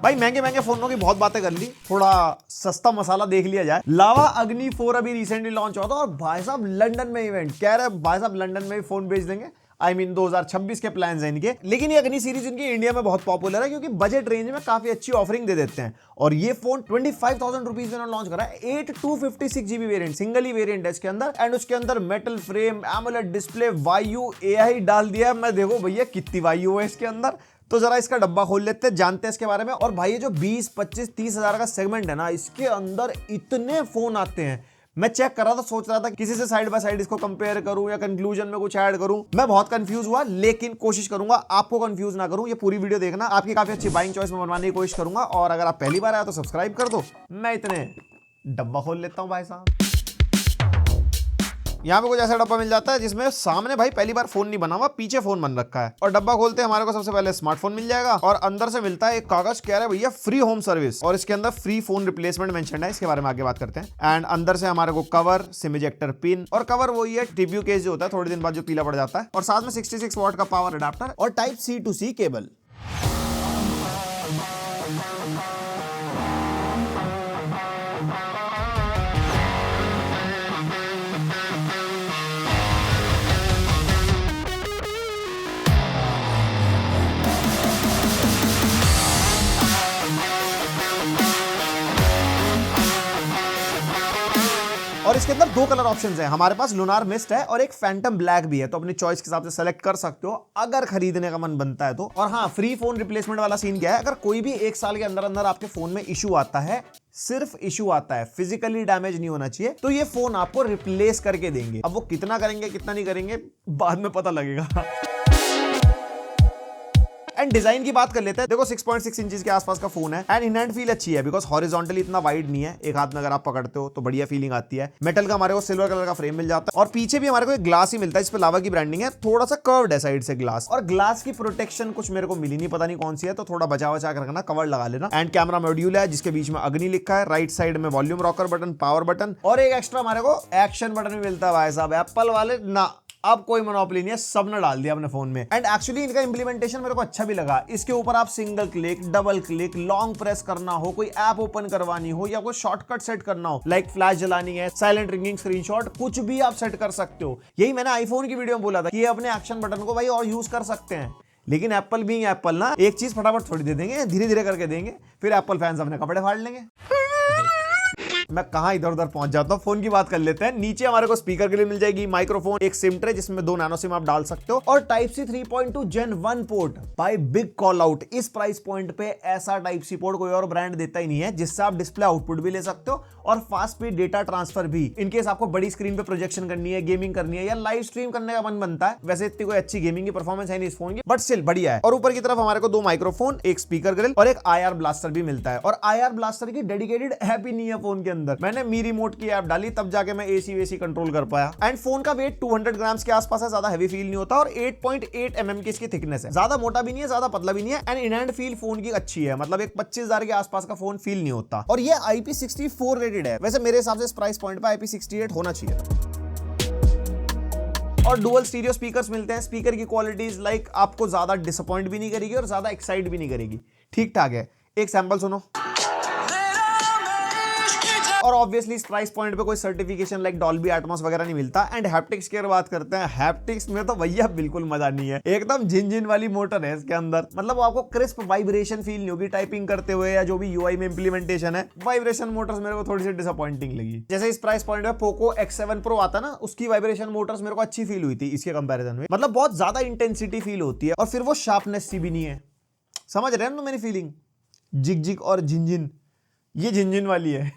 भाई महंगे महंगे फोनों की बहुत बातें कर ली, थोड़ा सस्ता मसाला देख लिया जाए। लावा अग्नि 4 अभी रिसेंटली लॉन्च हुआ था और भाई साहब लंदन में इवेंट कह रहे हैं, भाई साहब लंदन में भी फोन बेच देंगे। I mean 2026 के प्लान है इनके। लेकिन ये अग्नि सीरीज इनकी इंडिया में बहुत पॉपुलर है क्योंकि बजट रेंज में काफी अच्छी ऑफरिंग दे देते हैं। और ये फोन 25,000 रुपीज में लॉन्च करा है। 8256 GB वेरिएंट, सिंगल ही वेरिएंट है इसके अंदर। एंड उसके अंदर मेटल फ्रेम, एमोलेड डिस्प्ले, वायु AI डाल दिया है। मैं देखो भैया कितनी वायु है इसके अंदर। तो जरा इसका डब्बा खोल लेते हैं, जानते हैं इसके बारे में। और भाई ये जो 20, 25, 30 हजार का सेगमेंट है ना, इसके अंदर इतने फोन आते हैं। मैं चेक कर रहा था, सोच रहा था किसी से साइड बाय साइड इसको कंपेयर करूं या कंक्लूजन में कुछ ऐड करूं। मैं बहुत कंफ्यूज हुआ, लेकिन कोशिश करूंगा आपको कंफ्यूज ना करूं। ये पूरी वीडियो देखना, आपकी काफी अच्छी बाइंग चॉइस में बनवाने की कोशिश करूंगा। और अगर आप पहली बार आए तो सब्सक्राइब कर दो। मैं इतने डब्बा खोल लेता हूं भाई साहब। यहाँ पे कुछ ऐसा डब्बा मिल जाता है जिसमें सामने भाई पहली बार फोन नहीं बना हुआ, पीछे फोन बन रखा है। और डब्बा खोलते हमारे को सबसे पहले स्मार्टफोन मिल जाएगा और अंदर से मिलता है एक कागज, कह रहा है भैया फ्री होम सर्विस। और इसके अंदर फ्री फोन रिप्लेसमेंट मेंशन है, इसके बारे में आगे बात करते हैं। एंड अंदर से हमारे को कवर, सिम इजेक्टर पिन, और कवर वही है टीपीयू केस जो होता है थोड़े दिन बाद जो पीला पड़ जाता है। और साथ में 66 वॉट का पावर अडाप्टर और type C to C cable. और इसके अंदर दो कलर ऑप्शंस हैं हमारे पास, लुनार मिस्ट है और एक फैंटम ब्लैक भी है। तो अपनी चॉइस के हिसाब से सेलेक्ट कर सकते हो अगर खरीदने का मन बनता है तो। और हाँ, फ्री फोन रिप्लेसमेंट वाला सीन क्या है, अगर कोई भी 1 साल के अंदर अंदर आपके फोन में इशू आता है, सिर्फ इशू आता है, फिजिकली डैमेज नहीं होना चाहिए, तो ये फोन आपको रिप्लेस करके देंगे। अब वो कितना करेंगे कितना नहीं करेंगे बाद में पता लगेगा। एंड डिजाइन की बात कर लेते हैं। देखो 6.6 इंचेस के आसपास का फोन है। एंड इन हैंड फील अच्छी है बिकॉज हॉरिजॉन्टली इतना वाइड नहीं है, एक हाथ में अगर आप पकड़ते हो तो बढ़िया फीलिंग आती है। मेटल का हमारे को सिल्वर कलर का फ्रेम मिल जाता है और पीछे भी हमारे को एक ग्लास ही मिलता है, इस पे लावा की ब्रांडिंग है, थोड़ा सा कर्व्ड है साइड से ग्लास। और ग्लास की प्रोटेक्शन कुछ मेरे को मिली नहीं, पता नहीं कौन सी है, तो थोड़ा बचा बचा कर रखना, कवर लगा लेना। एंड कैमरा मॉड्यूल है जिसके बीच में अग्नि लिखा है, राइट साइड में volume rocker button, power button और एक एक्स्ट्रा हमारे को एक्शन बटन भी मिलता है। भाई साहब एप्पल वाले ना, अब कोई मोनोपोली नहीं है, सब ने डाल दिया अपने फोन में। एंड एक्चुअली इनका इंप्लीमेंटेशन मेरे को अच्छा भी लगा। इसके ऊपर आप single click, double click, long press करना हो, कोई ऐप ओपन करवानी हो या कोई शॉर्टकट सेट करना हो, लाइक फ्लैश जलानी है, साइलेंट रिंगिंग, स्क्रीनशॉट, कुछ भी आप सेट कर सकते हो। यही मैंने आईफोन की वीडियो में बोला था कि ये अपने एक्शन बटन को भाई और यूज कर सकते हैं। लेकिन एप्पल भी एप्पल ना, एक चीज फटाफट थोड़ी दे देंगे, धीरे धीरे करके देंगे, फिर एप्पल फैंस अपने कपड़े फाड़ लेंगे। मैं कहां इधर उधर पहुंच जाता हूं। फोन की बात कर लेते हैं। नीचे हमारे को स्पीकर के लिए मिल जाएगी माइक्रोफोन, एक सिम ट्रे जिसमें 2 नैनो सिम आप डाल सकते हो और type C 3.2 Gen 1 port. By big call out, इस प्राइस पॉइंट पे ऐसा टाइप C पोर्ट कोई और ब्रांड देता ही नहीं है, जिससे आप डिस्प्ले आउटपुट भी ले सकते हो और फास्ट स्पीड डेटा ट्रांसफर भी। इनकेस आपको बड़ी स्क्रीन पे प्रोजेक्शन करनी है, गेमिंग करनी है या लाइव स्ट्रीम करने का मन बनता है। वैसे इतनी कोई अच्छी गेमिंग की परफॉर्मेंस है नहीं इस फोन की, बट स्टिल बढ़िया है। और ऊपर की तरफ हमारे को 2 माइक्रोफोन, एक स्पीकर ग्रिल और एक IR ब्लास्टर भी मिलता है। और IR ब्लास्टर की डेडिकेटेड ऐप ही नहीं है फोन के अंदर, मैंने मी रिमोट की ऐप डाली तब जाके मैं AC वेसी कंट्रोल कर पाया। एंड फोन का वेट 200 ग्राम्स के आसपास है, ज्यादा हैवी फील नहीं होता। और 8.8 mm की इसकी थिकनेस है, ज्यादा मोटा भी नहीं है, ज्यादा पतला भी नहीं है। And in hand feel phone की अच्छी है, मतलब एक 25,000 के आसपास का फोन फील नहीं होता। और ये IP64 रेटेड है। वैसे मेरे हिसाब से इस प्राइस पॉइंट पे IP68 होना चाहिए। और डुअल स्टीरियो स्पीकर्स मिलते हैं। स्पीकर की क्वालिटीज लाइक आपको ज्यादा डिसअपॉइंट भी नहीं करेगी और ज्यादा एक्साइट भी नहीं करेगी, ठीक ठाक है। एक सैंपल सुनो। और ऑब्वियसली इस प्राइस पॉइंट पे कोई सर्टिफिकेशन लाइक डॉल्बी एटमॉस वगैरह नहीं मिलता। एंड हैप्टिक्स की बात करते हैं, हैप्टिक्स में तो भैया बिल्कुल मजा नहीं है। एकदम झिनझिन वाली मोटर है इसके अंदर, मतलब आपको क्रिस्प वाइब्रेशन फील नहीं होगी टाइपिंग करते हुए या जो भी UI में इंप्लीमेंटेशन है। वाइब्रेशन मोटर्स मेरे को थोड़ी सी डिसअपॉइंटिंग लगी। जैसे इस प्राइस पॉइंट पे पोको X7 Pro आता ना, उसकी वाइब्रेशन मोटर्स मेरे को अच्छी फील हुई थी इसके कंपैरिजन में। मतलब बहुत ज्यादा इंटेंसिटी फील होती है और फिर वो शार्पनेस सी भी नहीं है। समझ रहे हैं ना मेरी फीलिंग? जिग जिग और झिनझिन, ये झिनझिन वाली है।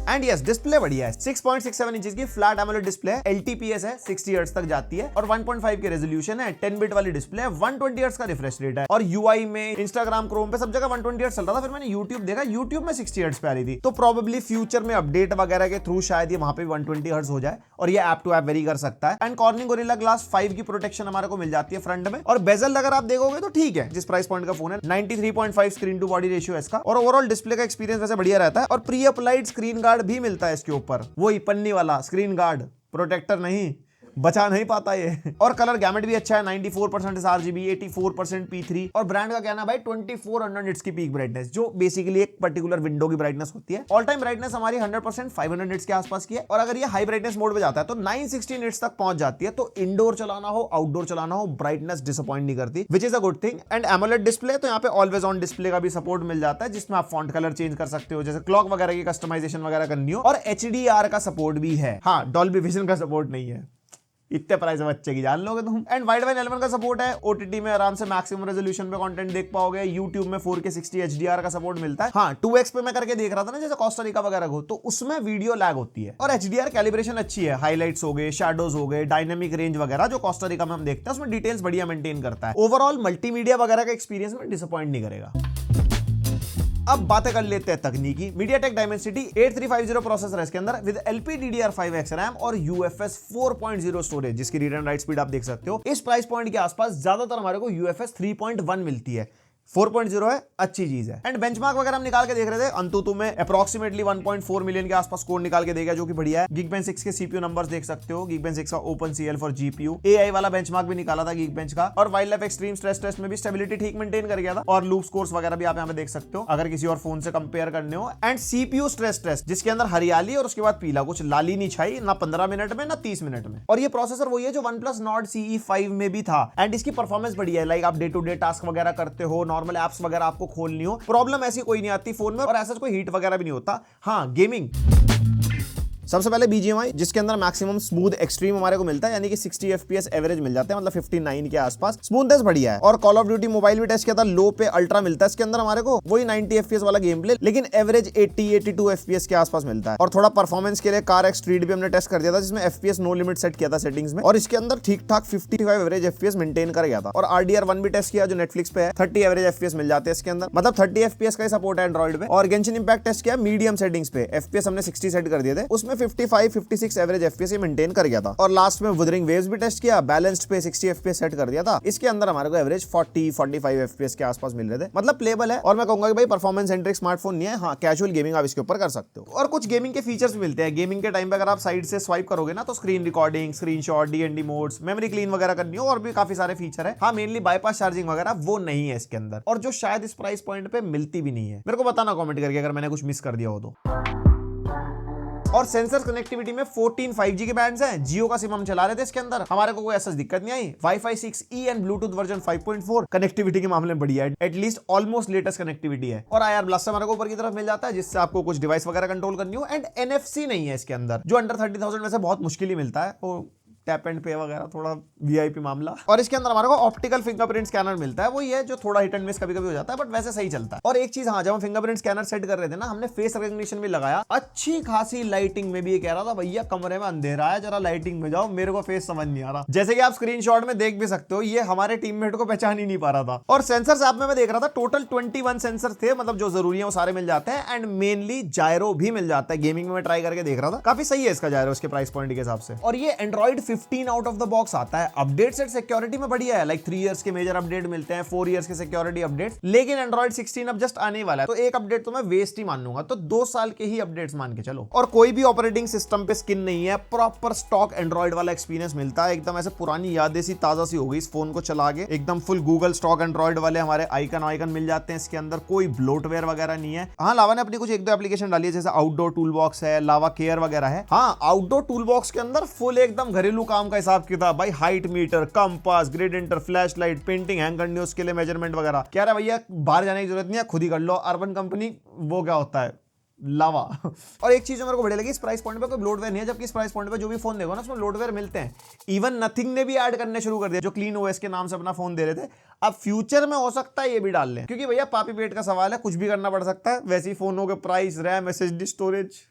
एंड यस, डिस्प्ले बढ़िया है। 6.67 इंचेस की फ्लैट एमोलेड डिस्प्ले है, LTPS है, 60 हर्ट्ज तक जाती है और 1.5 के रेजोल्यूशन है, 10 बिट वाली डिस्प्ले है, 120 हर्ट्ज का रिफ्रेश रेट है। और UI में, इंस्टाग्राम, क्रोम पे सब जगह 120 हर्ट्ज चल रहा था। फिर मैंने YouTube देखा, YouTube में 60 हर्ट्ज पे आ रही थी। तो प्रोबेबली फ्यूचर में अपडेट वगैरह के थ्रू शायद ये वहां पे 120 हर्ट्ज हो जाए और ये ऐप टू ऐप वेरी कर सकता है। एंड कॉर्निंग गोरिल्ला ग्लास 5 की प्रोटेक्शन हमारे को मिल जाती है फ्रंट में। और बेजल अगर आप देखोगे तो ठीक है, जिस प्राइस पॉइंट का फोन है। 93.5 स्क्रीन टू बॉडी रेशियो है इसका। और ओवरऑल डिस्प्ले का एक्सपीरियंस वैसे बढ़िया रहता है। और प्री अप्लाइड स्क्रीन गार्ड भी मिलता है इसके ऊपर, वही पन्नी वाला स्क्रीन गार्ड, प्रोटेक्टर नहीं, बचा नहीं पाता ये। और कलर गैमेट भी अच्छा है, 94% RGB, 84% P3 और ब्रांड का कहना भाई 2400 निट्स की पीक ब्राइटनेस, जो बेसिकली एक पर्टिकुलर विंडो की ब्राइटनेस होती है। ऑल टाइम ब्राइटनेस हमारी 100% 500 निट्स के आसपास की है। और अगर ये हाई ब्राइटनेस मोड पे जाता है तो 960 निट्स तक पहुंच जाती है। तो इंडोर चलाना हो, आउटडोर चलाना हो, ब्राइटनेस डिसअपॉइंट नहीं करती, which is a good thing. And AMOLED display, तो यहाँ पे ऑलवेज ऑन डिस्प्ले का भी सपोर्ट मिल जाता है, जिसमें आप फॉन्ट कलर चेंज कर सकते हो, जैसे क्लॉक वगैरह की कस्टमाइजेशन वगैरह करनी हो। और HDR का सपोर्ट भी है, हाँ डॉल्बी विजन का सपोर्ट नहीं है, इतने प्राइस बच्चे की जान लोगे तुम। एंड वाइड वाइन एलिमेंट का सपोर्ट है, OTT में आराम से मैक्सिमम रेजोल्यूशन पे कंटेंट देख पाओगे, YouTube में 4K 60 HDR का सपोर्ट मिलता है। हाँ 2x पे मैं करके देख रहा था ना, जैसे कोस्टा रिका वगैरह को, तो उसमें वीडियो लैग होती है। और HDR कैलिब्रेशन अच्छी है, हाइलाइट्स हो गए, शैडोज हो गए, डायनेमिक रेंज वगैरह जो कोस्टा रिका में हम देखते हैं उसमें डिटेल्स बढ़िया मेंटेन करता है। ओवरऑल मल्टीमीडिया वगैरह का एक्सपीरियंस में डिसअपॉइंट नहीं करेगा। अब बातें कर लेते हैं तकनीकी। MediaTek Dimensity 8350 प्रोसेसर है इसके अंदर, विद LPDDR5X रैम और UFS 4.0 स्टोरेज, जिसकी रीड एंड राइट स्पीड आप देख सकते हो। इस प्राइस पॉइंट के आसपास ज्यादातर हमारे को UFS 3.1 मिलती है, 4.0 है, अच्छी चीज है। एंड बेंचमार्क वगैरह हम निकाल के देख रहे थे, अंतुतु में अप्रोक्सीमेटली 1.4 मिलियन के आसपास स्कोर निकाल के देगा, जो कि बढ़िया है। Geekbench 6 के CPU नंबर्स देख सकते हो, Geekbench 6 का OpenCL फॉर GPU, AI वाला बेंचमार्क भी निकाला था Geekbench का। और wild life extreme stress test में भी स्टेबिलिटी ठीक मेंटेन कर गया था। और लूप स्कोर्स वगैरह भी आप यहाँ पे देख सकते हो, अगर किसी और फोन से कंपेयर करने हो। एंड CPU स्ट्रेस टेस्ट, जिसके अंदर हरियाली और उसके बाद पीला, कुछ लाली नहीं छाई ना 15 मिनट में ना 30 मिनट में। और ये प्रोसेसर वही है जो OnePlus Nord CE5 में भी था। एंड इसकी परफॉर्मेंस बढ़िया है, लाइक आप डे टू डे टास्क वगैरह करते हो, नॉर्मल एप्स वगैरह आपको खोलनी हो, प्रॉब्लम ऐसी कोई नहीं आती फोन में, और ऐसा कोई हीट वगैरह भी नहीं होता। हाँ गेमिंग, सबसे पहले BGMI, जिसके अंदर मैक्सिमम स्मूथ एक्सट्रीम हमारे को मिलता है, यानी कि 60 FPS एवरेज मिल जाते हैं, मतलब 59 के आसपास। स्मूथनेस बढ़िया है। और कॉल ऑफ ड्यूटी मोबाइल भी टेस्ट किया था, लो पे अल्ट्रा मिलता है इसके अंदर हमारे को, वही 90 FPS वाला गेम प्ले, लेकिन एवरेज 80-82 FPS के आसपास मिलता है। और थोड़ा परफॉर्मेंस के लिए कार एक्स स्ट्रीट भी हमने टेस्ट कर दिया था, जिसमें FPS नो लिमिट सेट किया था सेटिंग्स में, और इसके अंदर ठीक ठाक 55 एवरेज FPS मेंटेन कर गया था। और RDR1 भी टेस्ट किया जो नेटफ्लिक्स पे है, 30 एवरेज FPS मिल जाते हैं इसके अंदर, मतलब 30 FPS का सपोर्ट है एंड्रॉइड में। और गेंशिन इंपैक्ट टेस्ट किया मीडियम सेटिंग्स पे, FPS हमने 60 सेट कर दिए थे, उसमें 55-56 एवरेज FPS मेंटेन कर गया था। और लास्ट में वुदरिंग वेव्स भी टेस्ट किया, बैलेंस्ड पे 60 FPS सेट कर दिया था, इसके अंदर हमारे को एवरेज 40-45 FPS के आसपास मिल रहे थे, मतलब प्लेबल है। और मैं कहूंगा कि भाई परफॉर्मेंस सेंट्रिक स्मार्टफोन नहीं है, हाँ कैजुअल गेमिंग आप इसके ऊपर कर सकते हो। और कुछ गेमिंग के फीचर्स भी मिलते हैं। गेमिंग के टाइम पे अगर आप साइड से स्वाइप करोगे ना, तो screen recording, screenshot, DND modes, memory clean वगैरह करनी हो, और भी काफी सारे फीचर है। हाँ मेनली बाईपास चार्जिंग वगैरह वो नहीं है इसके अंदर, और जो शायद इस प्राइस पॉइंट पे मिलती भी नहीं है। मेरे को बताना कमेंट करके अगर मैंने कुछ मिस कर दिया हो तो। और सेंसर कनेक्टिविटी में 14 5G के बैंड्स हैं। जियो का सिम हम चला रहे थे, इसके अंदर हमारे को कोई ऐसा दिक्कत नहीं आई। Wi-Fi 6E and Bluetooth version 5.4 connectivity के मामले में बढ़िया है, एटलीस्ट ऑलमोस्ट लेटेस्ट कनेक्टिविटी है। और IR ब्लास्टर हमारे को ऊपर की तरफ मिल जाता है, जिससे आपको कुछ डिवाइस वगैरह कंट्रोल करनी हो। एंड NFC नहीं है इसके अंदर, जो अंडर 30,000 में से बहुत मुश्किल ही मिलता है। वो टैप एंड पे वगैरह थोड़ा VIP मामला। और इसके अंदर हमारे को ऑप्टिकल फिंगरप्रिंट स्कैनर मिलता है, वो ये जो थोड़ा हिट एंड मिस कभी कभी हो जाता है, बट वैसे सही चलता है। और एक चीज, हाँ जब हम फिंगरप्रिंट स्कैनर सेट कर रहे थे ना, हमने फेस रिकॉग्निशन भी लगाया, अच्छी खासी लाइटिंग में भी। ये कह रहा था भैया कमरे में अंधेरा है, जरा लाइटिंग में जाओ, मेरे को फेस समझ नहीं आ रहा। जैसे कि आप स्क्रीनशॉट में देख भी सकते हो, ये हमारे टीममेट को पहचान ही नहीं पा रहा था। और सेंसर्स ऐप में मैं देख रहा था, टोटल 21 सेंसर थे, मतलब जो जरूरी है वो सारे मिल जाते हैं। एंड मेनली जायरो भी मिल जाता है। गेमिंग में मैं ट्राई करके देख रहा था, काफी सही है इसका जायरो इसके प्राइस पॉइंट के हिसाब से। और ये Android 15 out of the box आता है। अपडेट्स एंड सिक्योरिटी में बढ़िया है, लाइक 3 इयर्स के मेजर अपडेट मिलते हैं, 4 इयर्स के सिक्योरिटी अपडेट्स। लेकिन Android 16 अब जस्ट आने वाला है, तो एक अपडेट तो मैं वेस्ट ही मान लूंगा, तो 2 साल के ही अपडेट्स मान के चलो। और कोई भी ऑपरेटिंग सिस्टम पे स्किन नहीं है, प्रॉपर स्टॉक एंड्रॉइड वाला एक्सपीरियंस मिलता है। एकदम ऐसे पुरानी यादें सी ताजा सी हो गई इस फोन को चला के। एकदम फुल गूगल स्टॉक एंड्रॉइड वाले हमारे आइकन मिल जाते हैं इसके अंदर, कोई ब्लोटवेयर वगैरह नहीं है। हाँ लावा ने अपनी कुछ 1-2 एप्लीकेशन डाली है, जैसे आउटडोर टूल बॉक्स है, लावा केयर वगैरह है। हाँ आउटडोर टूल बॉक्स के अंदर फुल एकदम घरेलू काम का हिसाब किताब भाई, height metre, compass, gradienter, flash light, painting hang करनी है उसके लिए मेजरमेंट वगैरह। कह रहा भैया बाहर जाने की जरूरत नहीं है, खुद ही कर लो। अर्बन कंपनी वो क्या होता है, लावा। और एक चीज मेरे को बढ़िया लगी, इस प्राइस पॉइंट पे कोई ब्लोटवेयर नहीं है, जबकि इस प्राइस पॉइंट पे जो भी फोन देखो ना उसमें ब्लोटवेयर मिलते हैं। इवन नथिंग ने भी ऐड करने शुरू कर दिया, जो क्लीन ओएस के नाम से अपना फोन दे रहे थे। अब फ्यूचर में हो सकता है ये भी डाल लें, क्योंकि भैया पापी पेट का सवाल है, कुछ भी करना पड़ सकता है। वैसे ही फोनों के प्राइस, रैम, SSD स्टोरेज,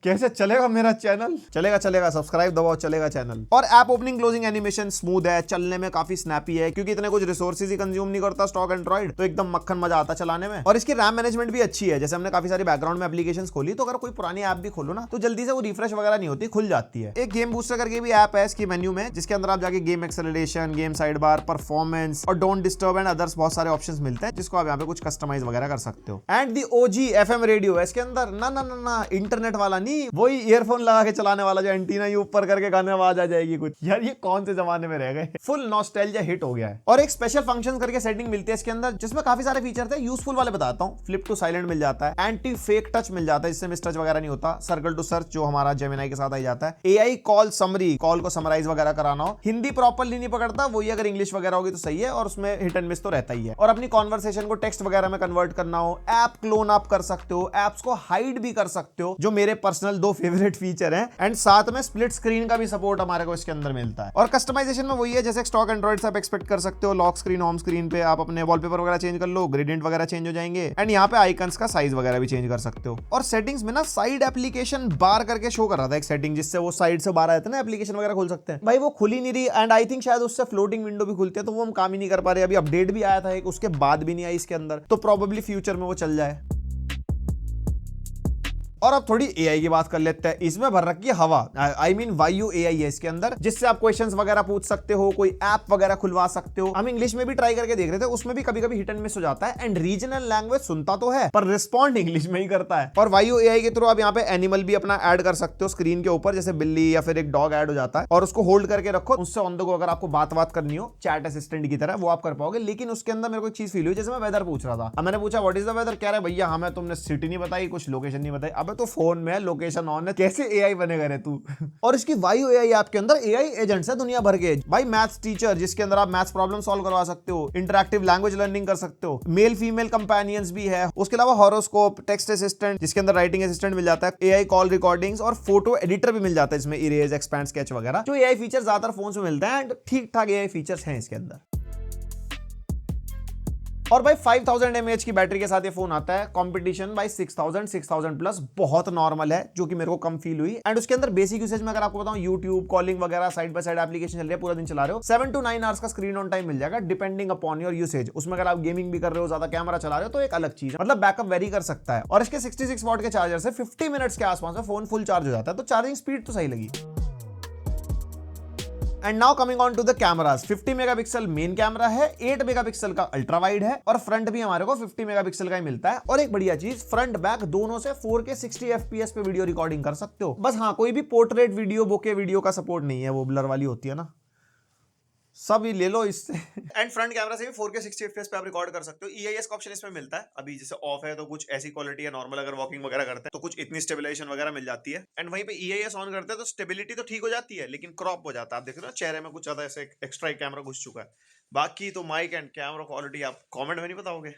कैसे चलेगा मेरा चैनल? चलेगा, सब्सक्राइब दबाओ, चलेगा चैनल। और app opening closing animation smooth है, चलने में काफी स्नैपी है, क्योंकि इतने कुछ रिसोर्सेज ही कंज्यूम नहीं करता स्टॉक एंड्रॉइड, तो एकदम मक्खन मजा आता चलाने में। और इसकी रैम मैनेजमेंट भी अच्छी है, जैसे हमने काफी सारी बैकग्राउंड में एप्लीकेशंस खोली, तो अगर कोई पुरानी ऐप भी खोलो ना, तो जल्दी से वो रिफ्रेश वगैरह नहीं होती, खुल जाती है। एक गेम बूस्टर करके भी ऐप है इसकी मेन्यू में, जिसके अंदर आप जाके game acceleration, game side bar, performance और डोंट डिस्टर्ब एंड अदर्स बहुत सारे ऑप्शंस मिलते हैं, जिसको आप यहाँ पे कुछ कस्टमाइज वगैरह कर सकते हो। And the OG FM radio है इसके अंदर, ना इंटरनेट वाला नहीं, नहीं, वही ईयरफोन लगा के चलाने वाला जो एंटीना ये ऊपर करके गाने आवाज आ जाएगी कुछ। यार ये कौन से जमाने में रह गए। फुल नॉस्टैल्जिया हिट हो गया है। और एक स्पेशल फंक्शन करके सेटिंग मिलती है इसके अंदर, जिसमें काफी सारे फीचर थे। यूजफुल वाले बताता हूँ। फ्लिप टू साइलेंट मिल जाता है, एंटी फेक टच मिल जाता है, जिससे मिस टच वगैरह नहीं होता। सर्कल टू सर्च जो हमारा जेमिनी के साथ आ जाता है। एआई कॉल समरी, कॉल को समराइज वगैरह कराना हो। हिंदी प्रॉपर्ली नहीं पकड़ता, वही अगर इंग्लिश वगैरह होगी तो सही है, और उसमें हिट एंड मिस तो रहता ही है। और अपनी कॉन्वर्सेशन को टेक्स्ट वगैरह में कन्वर्ट करना हो, ऐप क्लोन आप कर सकते हो, एप्स को हाइड भी कर सकते हो, जो मेरे पर्सनल 2 फेवरेट फीचर हैं। एंड साथ में स्प्लिट स्क्रीन का भी सपोर्ट हमारे को इसके अंदर मिलता है। और कस्टमाइजेशन में वही है जैसे स्टॉक एंड्रॉइड से आप एक्सपेक्ट कर सकते हो। लॉक स्क्रीन, होम स्क्रीन पे आप अपने वॉलपेपर वगैरह चेंज कर लो, ग्रेडियंट वगैरह चेंज हो जाएंगे। एंड यहाँ पे आइकन्स का साइज वगैरह भी चेंज कर सकते हो। और सेटिंग्स में ना साइड एप्लीकेशन बार करके शो कर रहा था एक सेटिंग, जिससे वो साइड से बाहर आए थे ना एप्लीकेशन वगैरह खोल सकते हैं। भाई वो खुल ही नहीं रही। एंड आई थिंक शायद उससे फ्लोटिंग विंडो भी खुलती है, तो वो हम काम ही नहीं कर पा रहे। अभी अपडेट भी आया था एक, उसके बाद भी नहीं आई इसके अंदर, तो प्रोबेबली फ्यूचर में वो चल जाए। और अब थोड़ी एआई की बात कर लेते हैं। इसमें भर रखी है हवा, आई मीन वायु एआई है इसके अंदर, जिससे आप क्वेश्चंस वगैरह पूछ सकते हो, कोई ऐप वगैरह खुलवा सकते हो। हम इंग्लिश में भी ट्राई करके देख रहे थे, उसमें भी कभी कभी हिट एंड मिस हो जाता है। एंड रीजनल लैंग्वेज सुनता तो है, पर रिस्पॉन्ड इंग्लिश में ही करता है। और वायु एआई के थ्रू आप यहाँ पे एनिमल भी अपना ऐड कर सकते हो स्क्रीन के ऊपर, जैसे बिल्ली या फिर एक डॉग ऐड हो जाता है, और उसको होल्ड करके रखो। उससे ऑन द गो अगर आपको बात करनी हो चैट असिस्टेंट की तरह, वो आप कर पाओगे। लेकिन उसके अंदर मेरे को एक चीज फील हुई, जैसे मैं वेदर पूछ रहा था। अब मैंने पूछा व्हाट इज द वेदर, कह रहा है भैया हमें तुमने सिटी नहीं बताई, कुछ लोकेशन नहीं बताई। अब तो फोन में लोकेशन ऑन है, कैसे एआई बनेगा रे तू। और इसकी वायु एआई ऐप के अंदर एआई एजेंट्स है दुनिया भर के। भाई मैथ्स टीचर, जिसके अंदर आप मैथ्स प्रॉब्लम सॉल्व करवा सकते हो, इंटरैक्टिव लैंग्वेज लर्निंग कर सकते हो, मेल फीमेल कंपेनियंस भी है। उसके अलावा हॉरोस्कोप, टेक्स्ट असिस्टेंट, जिसके अंदर राइटिंग असिस्टेंट मिल जाता है, एआई कॉल रिकॉर्डिंग्स और फोटो एडिटर भी मिल जाता है इसमें, इरेज, एक्सपैंड, स्केच वगैरह। जो एआई फीचर ज्यादातर फोन में मिलता है, एंड ठीक ठाक एआई फीचर्स हैं इसके अंदर। और भाई 5000 mAh की बैटरी के साथ ये फोन आता है। कंपटीशन भाई 6000 प्लस बहुत नॉर्मल है, जो कि मेरे को कम फील हुई। एंड उसके अंदर बेसिक यूसेज में अगर आपको बताऊं, यूट्यूब, कॉलिंग वगैरह साइड बाय साइड एप्लीकेशन चल रही है, पूरा दिन चला रहे हो, 7 to 9 आवर्स का स्क्रीन ऑन टाइम मिल जाएगा, डिपेंडिंग अपॉन योर यूसेज। उसमें अगर आप गेमिंग भी कर रहे हो, ज्यादा कैमरा चला रहे हो, तो एक अलग चीज है, मतलब बैकअप वेरी कर सकता है। और इसके 66 वॉट के चार्जर से 50 मिनट्स के आसपास में फोन फुल चार्ज हो जाता है, तो चार्जिंग स्पीड तो सही लगी। And now coming on to the cameras. 50 megapixel main camera है, 8 मेगापिक्सल का अल्ट्रा वाइड है, और फ्रंट भी हमारे को 50 मेगापिक्सल का ही मिलता है। और एक बढ़िया चीज, फ्रंट बैक दोनों से 4K 60 FPS पे वीडियो रिकॉर्डिंग कर सकते हो। बस हाँ, कोई भी पोर्ट्रेट वीडियो, बोके वीडियो का सपोर्ट नहीं है, वो ब्लर वाली होती है ना, सब ही ले लो इससे। एंड फ्रंट कैमरा से भी 4K 60 FPS पे आप रिकॉर्ड कर सकते हो। EIS का ऑप्शन इसमें मिलता है। अभी जैसे ऑफ है तो कुछ ऐसी क्वालिटी है, नॉर्मल अगर वॉकिंग वगैरह करते हैं तो कुछ इतनी स्टेबिलाईजेशन वगैरह मिल जाती है। एंड वहीं पे EIS ऑन करते हैं तो स्टेबिलिटी तो ठीक हो जाती है, लेकिन क्रॉप हो जाता है। आप देख रहे हो चेहरे में कुछ ज्यादा ऐसे एक्स्ट्रा कैमरा घुस चुका है। बाकी तो माइक एंड कैमरा क्वालिटी आप कॉमेंट में नहीं बताओगे।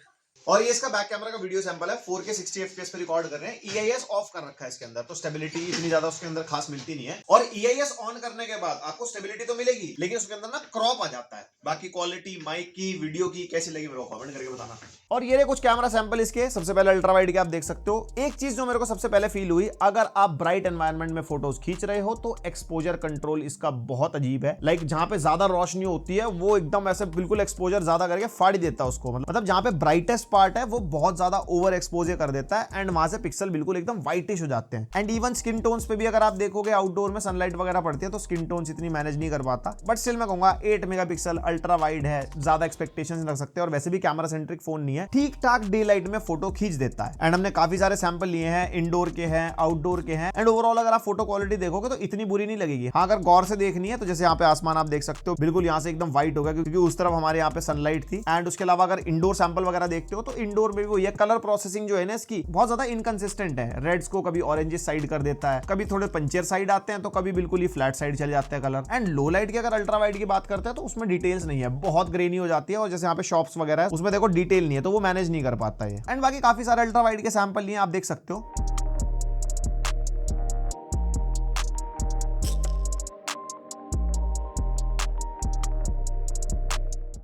और ये इसका बैक कैमरा का वीडियो सैंपल है, 4K 60 FPS पे रिकॉर्ड कर रहे हैं। EIS ऑफ कर रखा है इसके अंदर, तो स्टेबिलिटी इतनी ज्यादा उसके अंदर खास मिलती नहीं है। और EIS ऑन करने के बाद आपको स्टेबिलिटी तो मिलेगी, लेकिन उसके अंदर ना क्रॉप आ जाता है। बाकी क्वालिटी माइक की, वीडियो की कैसी लगी मेरे को कमेंट करके बताना। और ये कुछ कैमरा सैंपल इसके। सबसे पहले अल्ट्रा वाइड के आप देख सकते हो। एक चीज जो मेरे को सबसे पहले फील हुई, अगर आप ब्राइट एनवायरनमेंट में फोटोज खींच रहे हो तो एक्सपोजर कंट्रोल इसका बहुत अजीब है। लाइक जहां पे ज्यादा रोशनी होती है, वो एकदम ऐसे बिल्कुल एक्सपोजर ज्यादा करके फाड़ देता है उसको। मतलब जहां पे ब्राइटेस्ट पार्ट है, वो बहुत ज्यादा ओवर एक्सपोजर कर देता है, एंड वहां से पिक्सल बिल्कुल एकदम व्हाइटिश हो जाते हैं। एंड इवन स्किन टोन्स पे भी अगर आप देखोगे, आउटडोर में सनलाइट वगैरह पड़ती है तो स्किन टोन्स इतनी मैनेज नहीं कर पाता। बट स्टिल मैं कहूंगा 8 मेगापिक्सल अल्ट्रा वाइड है, ज्यादा एक्सपेक्टेशंस रख सकते हैं। और वैसे भी कैमरा सेंट्रिक फोन नहीं है, ठीक ठाक डे लाइट में फोटो खींच देता है। एंड हमने काफी सारे सैंपल लिए हैं, इंडोर के हैं, आउटडोर के हैं। एंड ओवरऑल अगर आप फोटो क्वालिटी देखोगे तो इतनी बुरी नहीं लगेगी। हाँ, अगर गौर से देखनी है तो जैसे यहाँ पे आसमान आप देख सकते हो, बिल्कुल यहाँ से एकदम व्हाइट होगा, क्योंकि उस तरफ हमारे यहाँ पे सनलाइट थी। एंड उसके अलावा अगर इंडोर सैंपल वगैरह देखते हो तो इंडोर में भी ये कलर प्रोसेसिंग जो है ना इसकी बहुत ज्यादा इनकंसिस्टेंट है। रेड्स को कभी ऑरेंजेस साइड कर देता है, कभी थोड़े पंचर साइड आते हैं, तो कभी बिल्कुल ही फ्लैट साइड चले जाते हैं कलर। एंड लो लाइट की अगर अल्ट्रा वाइड की बात करते हैं तो उसमें डिटेल्स नहीं है, बहुत ग्रेनी हो जाती है। और जैसे यहाँ पे शॉप्स वगैरह है, उसमें देखो डिटेल नहीं है, तो वो मैनेज नहीं कर पाता है। एंड बाकी काफी सारे अल्ट्रा वाइड के सैंपल लिए आप देख सकते हो।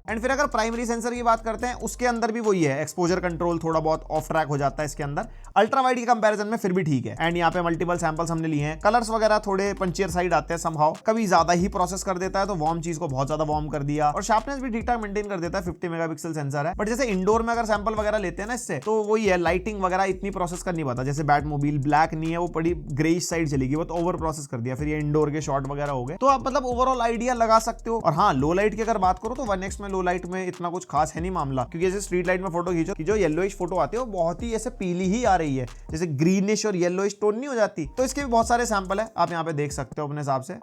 एंड फिर अगर प्राइमरी सेंसर की बात करते हैं, उसके अंदर भी वही है, एक्सपोजर कंट्रोल थोड़ा बहुत ऑफ ट्रैक हो जाता है इसके अंदर। अल्ट्रा वाइड के कंपैरिजन में फिर भी ठीक है। एंड यहाँ पे मल्टीपल सैंपल्स हमने लिए हैं। कलर्स वगैरह थोड़े पंचियर साइड आते हैं समहाउ, कभी ज्यादा ही प्रोसेस कर देता है, तो वार्म चीज को बहुत ज्यादा वार्म कर दिया। और शार्पनेस भी ठीक ठाक मेंटेन कर देता है, 50 मेगापिक्सल सेंसर है। बट जैसे इंडोर में अगर सैंपल वगैरह लेते हैं ना इससे, तो वही है, लाइटिंग वगैरह इतनी प्रोसेस कर नहीं पाता। जैसे बैटमोबाइल ब्लैक नहीं है, वो बड़ी ग्रेइश साइड चलेगी, वो तो ओवर प्रोसेस कर दिया। फिर ये इंडोर के शॉट वगैरह हो गए, तो आप मतलब ओवरऑल आइडिया लगा सकते हो। और हाँ, लो लाइट की अगर बात करो तो 1x में लो लाइट में इतना कुछ खास है नहीं मामला, क्योंकि जैसे स्ट्रीट लाइट में फोटो खींचो कि जो येलोइश फोटो आती है वो बहुत ही ऐसे पीली ही आ रही है, जैसे ग्रीनिश और येलोइश टोन नहीं हो जाती। तो इसके भी बहुत सारे सैंपल है, आप यहाँ पे देख सकते हो अपने हिसाब से।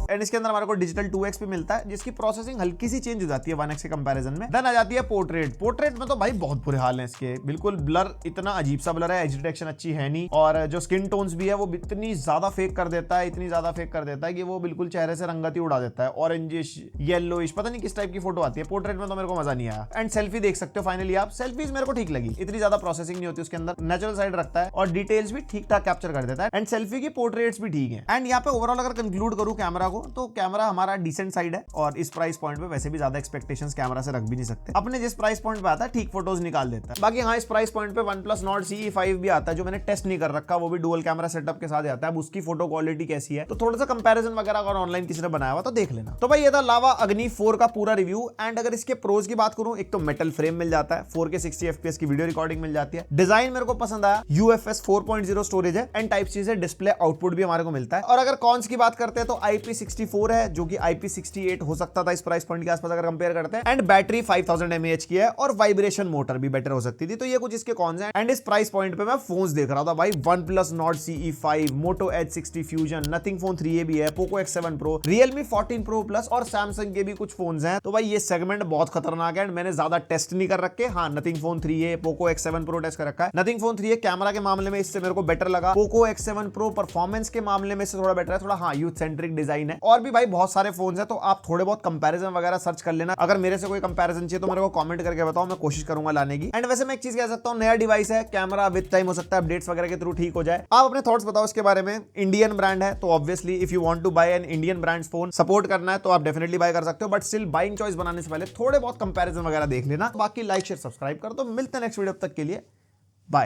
एंड इसके अंदर हमारे को डिजिटल 2x भी मिलता है, जिसकी प्रोसेसिंग हल्की सी चेंज हो जाती है 1x के कंपैरिजन में। देन आ जाती है पोर्ट्रेट। पोर्ट्रेट में तो भाई बहुत बुरे हाल हैं इसके, बिल्कुल ब्लर, इतना अजीब सा ब्लर है, एज डिटेक्शन अच्छी है नहीं, और जो स्किन टोन्स भी है वो इतनी ज्यादा फेक कर देता है, इतनी ज्यादा फेक कर देता है कि वो बिल्कुल चेहरे से रंगत ही उड़ा देता है, ऑरेंजिश, येलोइश, पता नहीं किस टाइप की फोटो आती है। पोर्ट्रेट में तो मेरे को मजा नहीं आया। एंड सेल्फी देख सकते हो फाइनली आप, सेल्फीज मेरे को ठीक लगी, इतनी ज्यादा प्रोसेसिंग नहीं होती उसके अंदर, नेचुरल साइड रखता है और डिटेल्स भी ठीक ठाक कैप्चर कर देता है। एंड सेल्फी की पोर्ट्रेट्स भी ठीक है। एंड यहाँ पे ओवरऑल अगर कंक्लूड करूँ कैमरा को, तो कैमरा हमारा डिसेंट साइड है, और इस प्राइस पॉइंट पे वैसे भी ज्यादा एक्सपेक्टेशंस कैमरा से रख भी नहीं सकते। अपने जिस प्राइस पॉइंट पे आता है ठीक फोटोज निकाल देता है। बाकी हाँ, इस प्राइस पॉइंट पे OnePlus Nord CE 5 भी आता है, जो मैंने टेस्ट नहीं कर रखा, वो भी डुअल कैमरा सेटअप के साथ आता है। अब उसकी फोटो क्वालिटी कैसी है, तो थोड़ा सा कंपैरिजन वगैरह अगर ऑनलाइन किसी ने बनाया हुआ तो देख लेना। तो भाई ये था लावा अग्नि 4 का पूरा रिव्यू। एंड अगर इसके प्रोज की बात करूं, एक तो मेटल फ्रेम मिल जाता है, 4K 60 FPS की वीडियो रिकॉर्डिंग मिल जाती है, डिजाइन मेरे को पसंद आया, UFS 4.0 स्टोरेज है, एंड टाइप सी से डिस्प्ले आउटपुट भी हमारे को मिलता है। और अगर कॉन्स की बात करते हैं तो IP64 है, जो कि IP68 हो सकता था इस प्राइस पॉइंट के आसपास अगर कंपेयर करते हैं। एंड बैटरी 5000 mAh की है, और वाइब्रेशन मोटर भी बेटर हो सकती थी। तो ये कुछ इसके कॉन्स हैं। एंड इस प्राइस पॉइंट पे मैं फोन्स देख रहा था भाई, OnePlus Nord CE 5, Moto Edge 60 Fusion, Nothing Phone 3a भी है, Poco X7 Pro, Realme 14 Pro Plus और Samsung के भी कुछ फोन्स हैं। तो भाई ये सेगमेंट बहुत खतरनाक है, एंड मैंने ज्यादा टेस्ट नहीं कर रखे। हाँ, Nothing Phone 3a, Poco X7 Pro test कर रखा है। Nothing Phone 3a कैमरा के मामले में इससे मेरे को बेटर लगा, Poco X7 Pro परफॉर्मेंस के मामले में इससे थोड़ा बेटर है, थोड़ा हाँ यूथ सेंट्रिक डिजाइन है। और भी भाई बहुत सारे फोन्स हैं, तो आप थोड़े बहुत कंपैरिजन वगैरह सर्च कर लेना। अगर मेरे से कोई कंपैरिजन चाहिए तो मेरे को कमेंट करके बताओ, मैं कोशिश करूंगा लाने की। एंड वैसे मैं एक चीज कह सकता हूं, नया डिवाइस है, कैमरा विद टाइम हो सकता है अपडेट्स वगैरह के थ्रू ठीक हो जाए। आप अपने थॉट्स बताओ इसके बारे में। इंडियन ब्रांड है, तो obviously if you want to buy an Indian brand phone, support करना है तो आप डेफिनेटली बाय कर सकते हो, बट स्टिल बाइंग चॉइस बनाने से पहले थोड़े बहुत कंपैरिजन वगैरह देख लेना। बाकी लाइक शेयर सब्सक्राइब कर दो। मिलते हैं नेक्स्ट वीडियो, तक के लिए बाय।